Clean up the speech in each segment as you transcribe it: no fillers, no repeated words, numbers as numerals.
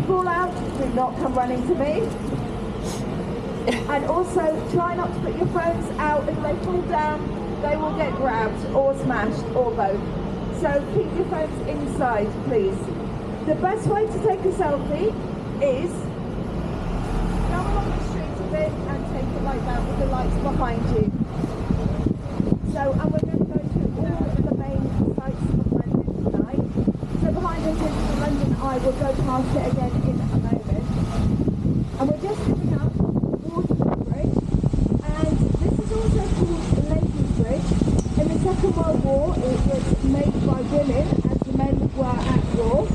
fall out, do not come running to me. And also, try not to put your phones out. If they fall down, they will get grabbed or smashed or both. So keep your phones inside, please. The best way to take a selfie is go along the street a bit and take it like that with the lights behind you. So, and we're going to go through all of the main sites of London tonight. So behind us is the London Eye. We'll go past it again in a moment. And we're just coming up Waterloo Bridge. And this is also called the Ladies' Bridge. In the Second World War, it was made by women as the men were at war.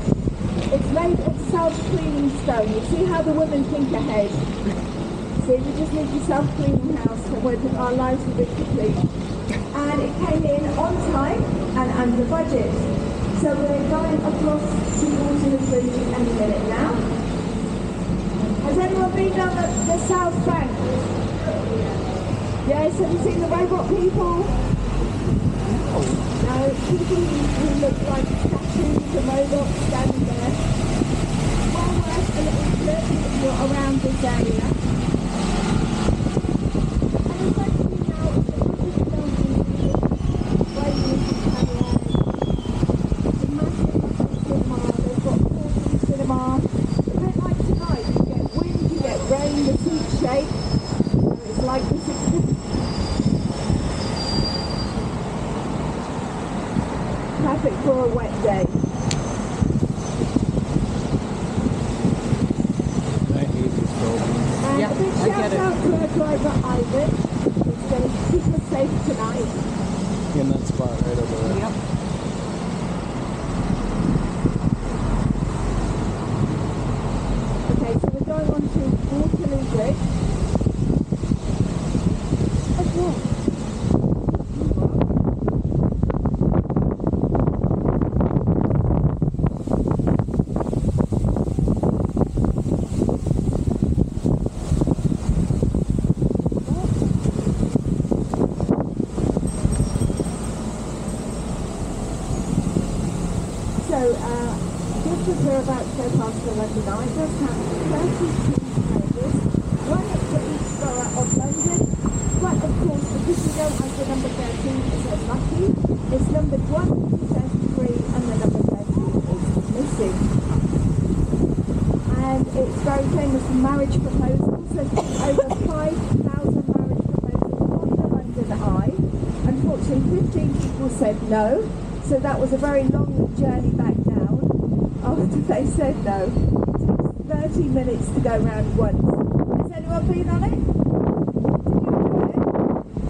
It's made of self-cleaning stone. You see how the women think ahead. See, we just need a self-cleaning house and our lives will be complete. And it came in on time and under budget. So we're going across to Waterloo Bridge any minute now. Has anyone been down the South Bank? Yes, have you seen the robot people? No, people who look like statues and robots standing there. Well worth a little look if you're around this area. And essentially now it's the British Film Museum, where you can carry on. It's a massive cinema, they've got 4D cinema. A bit like tonight, you get wind, you get rain, the seats shake. It's like the 60s. Perfect for a wet day. And a big shout out to our driver Ivan, who's going to keep us safe tonight. In that spot right over there. Yep. Okay, so we're going on to Waterloo Bridge. Okay. Just as we're about to go past the London Eye, it does have 32 carriages, one for each borough of London. But of course, because we don't have the number 13, it says lucky. It's numbered 1 to 33, and the number 13 is missing. And it's very famous for marriage proposals. There's been over 5,000 marriage proposals on the London Eye. Unfortunately, 15 people said no, so that was a very long journey back down. After they said no, it takes 30 minutes to go round once. Has anyone been on it?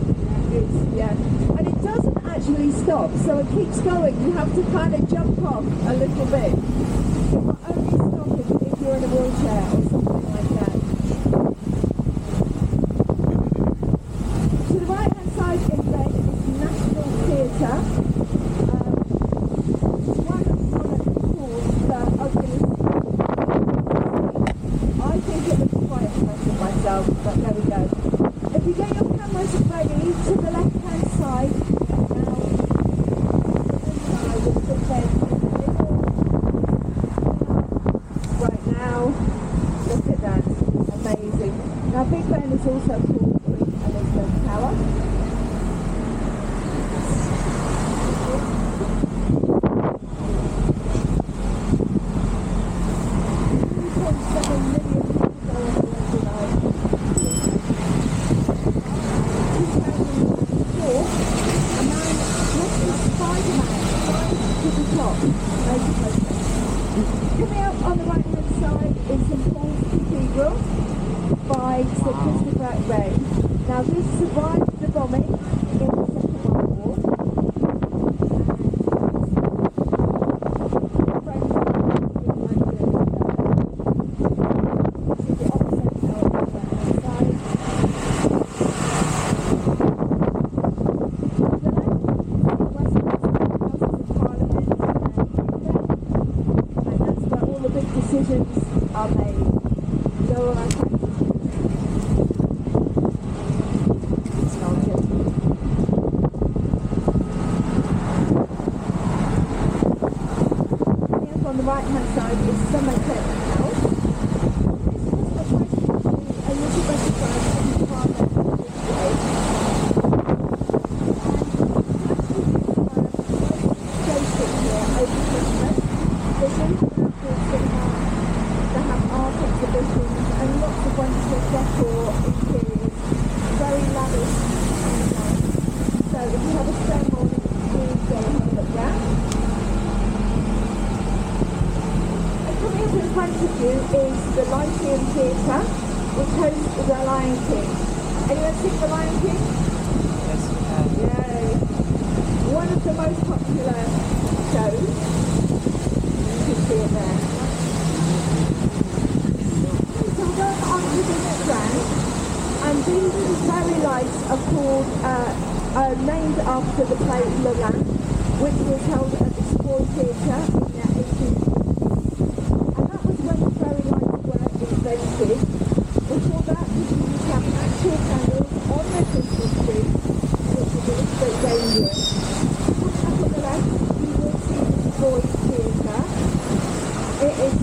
Did you do it? Yeah. And it doesn't actually stop, so it keeps going. You have to kind of jump off a little bit. It will only stop if you're in a wheelchair or something like that. To the right-hand side in red is the National Theatre. But there we go. If you get your cameras ready, to the left-hand side, now, I will put them in the middle. Right now, look at that, amazing. Now Big Ben is also called Queen Elizabeth Tower. 2.7 million people go on the London Eye. Coming up on the right-hand side is St Paul's Cathedral by Sir Christopher Wren. exhibitions and lots of wonderful decor interiors. Very lavish and nice. So if you have a spare morning, please go and have a look round. And coming up in front of you is the Lyceum Theatre, which hosts the Lion King. Anyone seen the Lion King? Yes, we have. Yay! One of the most popular shows. You can see it there. So we're going on to the next round, and these fairy lights are called, named after the play Le Lan, which was held at the Savoy Theatre in the 1850s. And that was when the fairy lights were invented. Before that, people used to have actual candles on their Christmas tree, which was a little bit dangerous. Up on the left, you will see the Savoy Theatre. It is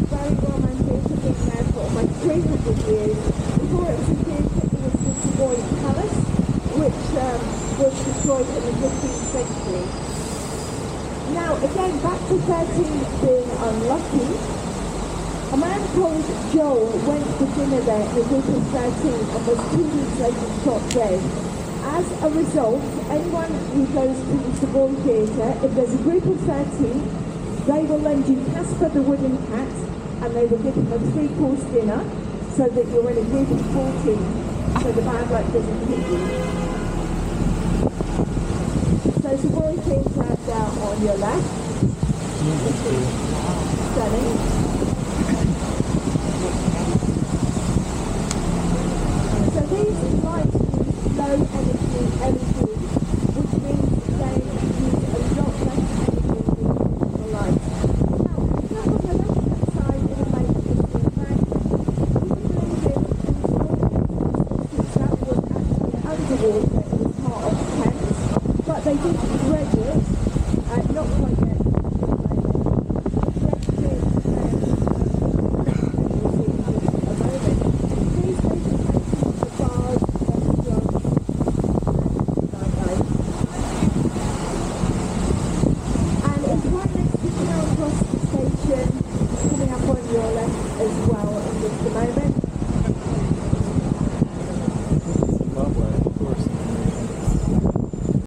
very romantic, it's been there for almost 300 years. Before it was a theatre, it was the Savoy Palace, which was destroyed in the 15th century. Now, again, back to 13 being unlucky. A man called Joel went to dinner there in a group of 13 and was 2 weeks later shot dead. As a result, anyone who goes to the Savoy Theatre, if there's a group of 13, they will lend you Casper the Wooden Cat, and they will give him a 3-course dinner, so that you're in a group of 14, so the bad luck doesn't hit you. So Savoy Theatre down on your left. Stunning. So these lights use low energy LED, which means they use a lot less energy than the lights. Now, if you're on the left-hand side, it will make this thing back. If you believe it, that was actually underwater, it was part of the Thames, but they did dredge it, not quite yet. Coming up on your left as well in just a moment.